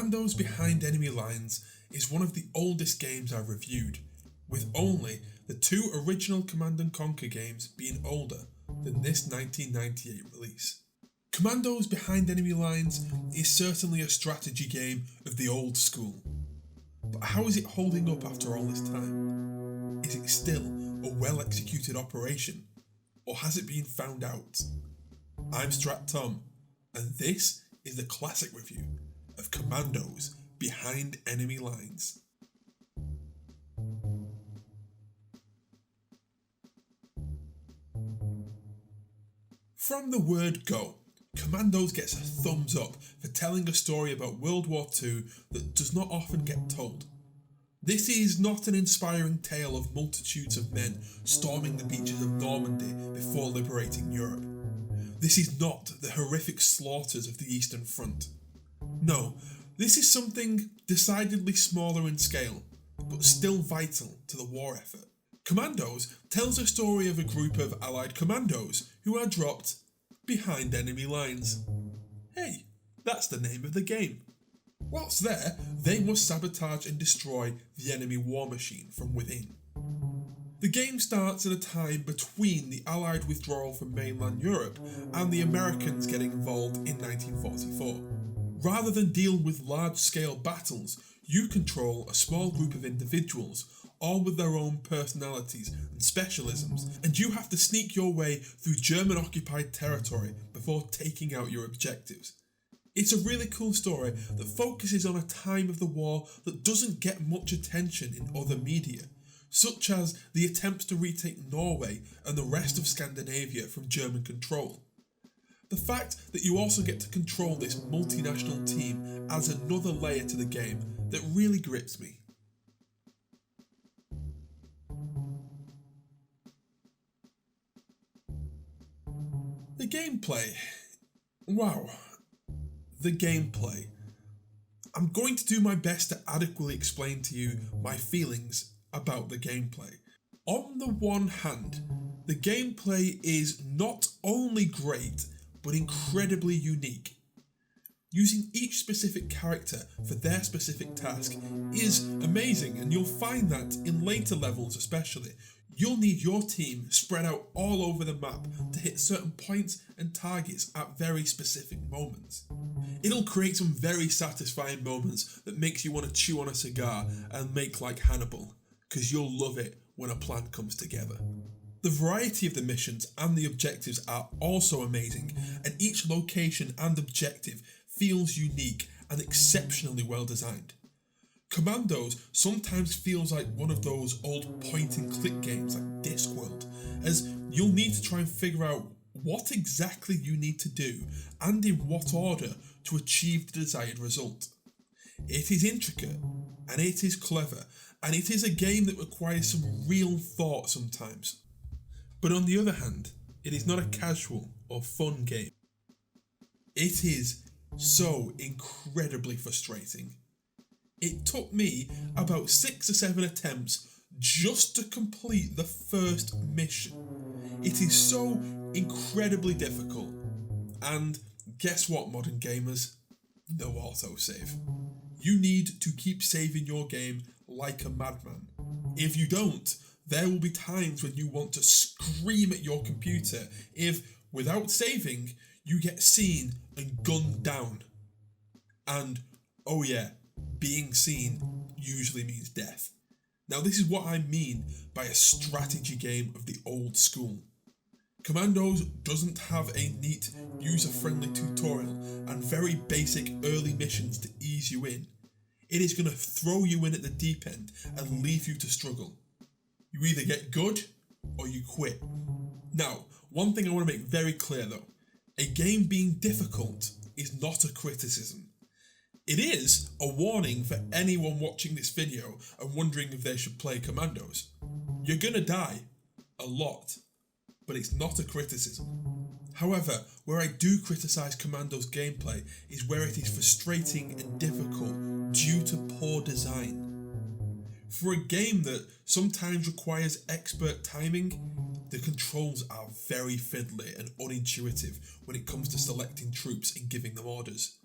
Commandos Behind Enemy Lines is one of the oldest games I've reviewed, with only the two original Command & Conquer games being older than this 1998 release. Commandos Behind Enemy Lines is certainly a strategy game of the old school. But how is it holding up after all this time? Is it still a well-executed operation, or has it been found out? I'm Strat Tom, and this is the classic review of Commandos Behind Enemy Lines. From the word go, Commandos gets a thumbs up for telling a story about World War II that does not often get told. This is not an inspiring tale of multitudes of men storming the beaches of Normandy before liberating Europe. This is not the horrific slaughters of the Eastern Front. No, this is something decidedly smaller in scale, but still vital to the war effort. Commandos tells a story of a group of Allied commandos who are dropped behind enemy lines. Hey, that's the name of the game. Whilst there, they must sabotage and destroy the enemy war machine from within. The game starts at a time between the Allied withdrawal from mainland Europe and the Americans getting involved in 1944. Rather than deal with large-scale battles, you control a small group of individuals, all with their own personalities and specialisms, and you have to sneak your way through German-occupied territory before taking out your objectives. It's a really cool story that focuses on a time of the war that doesn't get much attention in other media, such as the attempts to retake Norway and the rest of Scandinavia from German control. The fact that you also get to control this multinational team adds another layer to the game that really grips me. The gameplay. Wow. The gameplay. I'm going to do my best to adequately explain to you my feelings about the gameplay. On the one hand, the gameplay is not only great, but incredibly unique. Using each specific character for their specific task is amazing, and you'll find that in later levels especially, you'll need your team spread out all over the map to hit certain points and targets at very specific moments. It'll create some very satisfying moments that makes you want to chew on a cigar and make like Hannibal, because you'll love it when a plan comes together. The variety of the missions and the objectives are also amazing, and each location and objective feels unique and exceptionally well designed. Commandos sometimes feels like one of those old point-and-click games like Discworld, as you'll need to try and figure out what exactly you need to do and in what order to achieve the desired result. It is intricate, and it is clever, and it is a game that requires some real thought sometimes. But on the other hand, it is not a casual or fun game. It is so incredibly frustrating. It took me about 6 or 7 attempts just to complete the first mission. It is so incredibly difficult. And guess what, modern gamers? No autosave. You need to keep saving your game like a madman. If you don't, there will be times when you want to scream at your computer if, without saving, you get seen and gunned down. And, oh yeah, being seen usually means death. Now this is what I mean by a strategy game of the old school. Commandos doesn't have a neat, user-friendly tutorial and very basic early missions to ease you in. It is going to throw you in at the deep end and leave you to struggle. You either get good or you quit. Now, one thing I want to make very clear though, a game being difficult is not a criticism. It is a warning for anyone watching this video and wondering if they should play Commandos. You're gonna die. A lot. But it's not a criticism. However, where I do criticise Commandos gameplay is where it is frustrating and difficult due to poor design. For a game that sometimes requires expert timing, the controls are very fiddly and unintuitive when it comes to selecting troops and giving them orders.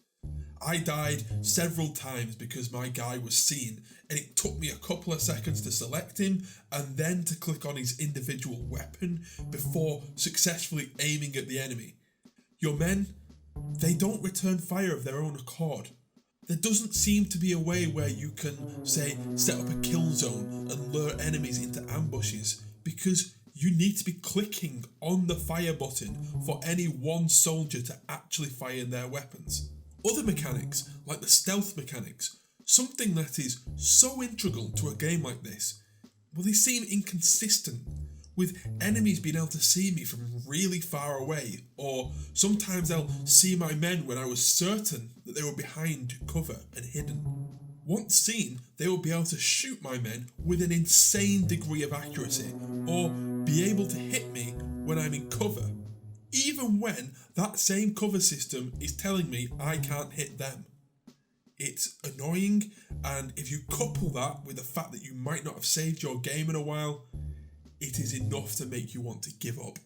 I died several times because my guy was seen, and it took me a couple of seconds to select him and then to click on his individual weapon before successfully aiming at the enemy. Your men, they don't return fire of their own accord. There doesn't seem to be a way where you can, say, set up a kill zone and lure enemies into ambushes, because you need to be clicking on the fire button for any one soldier to actually fire their weapons. Other mechanics, like the stealth mechanics, something that is so integral to a game like this, well, they seem inconsistent, with enemies being able to see me from really far away, or sometimes they'll see my men when I was certain that they were behind cover and hidden. Once seen, they will be able to shoot my men with an insane degree of accuracy, or be able to hit me when I'm in cover, even when that same cover system is telling me I can't hit them. It's annoying, and if you couple that with the fact that you might not have saved your game in a while, it is enough to make you want to give up.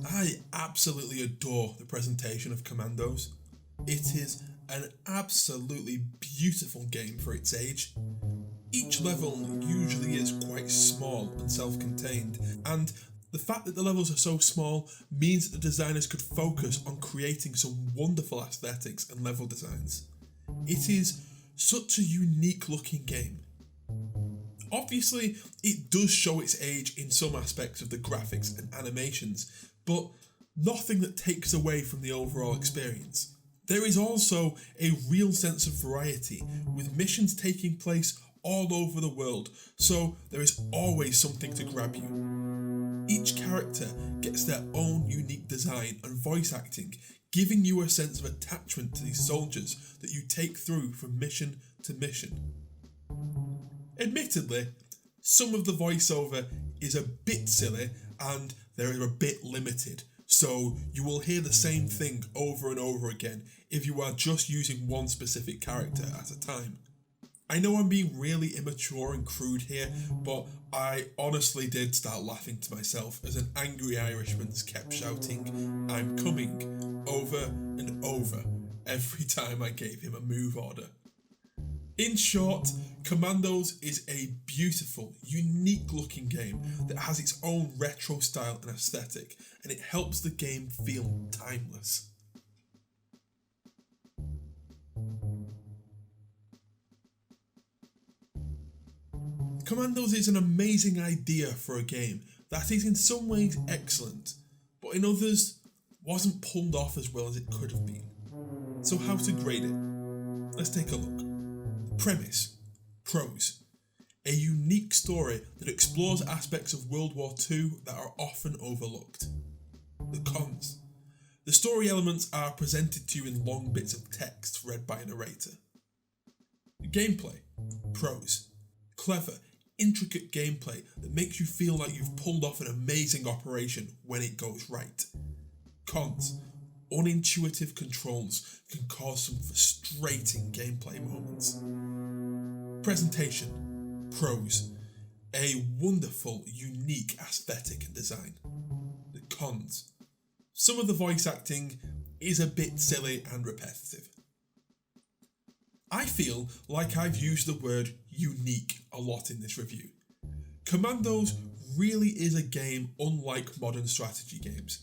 I absolutely adore the presentation of Commandos. It is an absolutely beautiful game for its age. Each level usually is quite small and self-contained, and the fact that the levels are so small means that the designers could focus on creating some wonderful aesthetics and level designs. It is such a unique looking game. Obviously, it does show its age in some aspects of the graphics and animations, but nothing that takes away from the overall experience. There is also a real sense of variety, with missions taking place all over the world, so there is always something to grab you. Each character gets their own unique design and voice acting, giving you a sense of attachment to these soldiers that you take through from mission to mission. Admittedly, some of the voiceover is a bit silly and they're a bit limited, so you will hear the same thing over and over again if you are just using one specific character at a time. I know I'm being really immature and crude here, but I honestly did start laughing to myself as an angry Irishman kept shouting, "I'm coming," over and over every time I gave him a move order. In short, Commandos is a beautiful, unique looking game that has its own retro style and aesthetic, and it helps the game feel timeless. Commandos is an amazing idea for a game that is in some ways excellent, but in others wasn't pulled off as well as it could have been. So how to grade it? Let's take a look. Premise. Pros. A unique story that explores aspects of World War II that are often overlooked. The cons. The story elements are presented to you in long bits of text read by a narrator. The gameplay. Pros. Clever, intricate gameplay that makes you feel like you've pulled off an amazing operation when it goes right. Cons. Unintuitive controls can cause some frustrating gameplay moments. Presentation. Pros. A wonderful, unique aesthetic and design. The cons. Some of the voice acting is a bit silly and repetitive. I feel like I've used the word unique a lot in this review. Commandos really is a game unlike modern strategy games.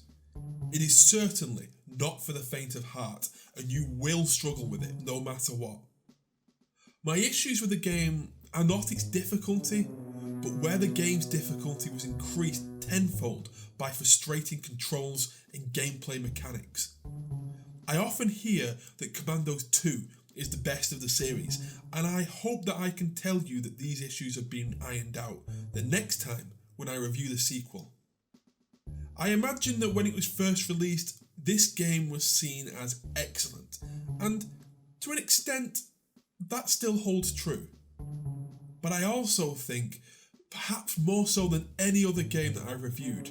It is certainly not for the faint of heart, and you will struggle with it no matter what. My issues with the game are not its difficulty, but where the game's difficulty was increased tenfold by frustrating controls and gameplay mechanics. I often hear that Commandos 2 is the best of the series, and I hope that I can tell you that these issues have been ironed out the next time when I review the sequel. I imagine that when it was first released, this game was seen as excellent, and to an extent, that still holds true. But I also think, perhaps more so than any other game that I've reviewed,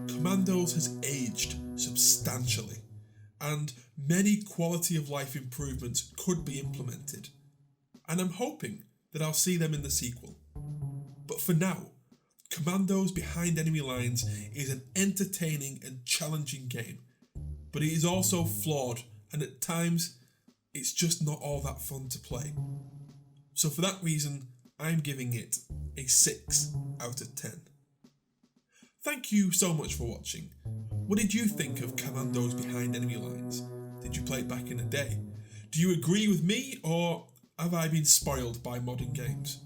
Commandos has aged substantially, and many quality of life improvements could be implemented, and I'm hoping that I'll see them in the sequel. But for now, Commandos Behind Enemy Lines is an entertaining and challenging game, but it is also flawed, and at times it's just not all that fun to play. So for that reason, I'm giving it a 6 out of 10. Thank you so much for watching. What did you think of Commandos Behind Enemy Lines? Did you play it back in the day? Do you agree with me, or have I been spoiled by modern games?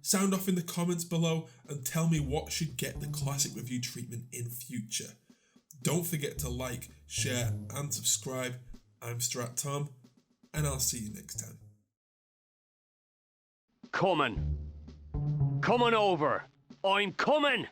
Sound off in the comments below and tell me what should get the classic review treatment in future. Don't forget to like, share and subscribe. I'm Strat Tom, and I'll see you next time. Coming over. I'm coming!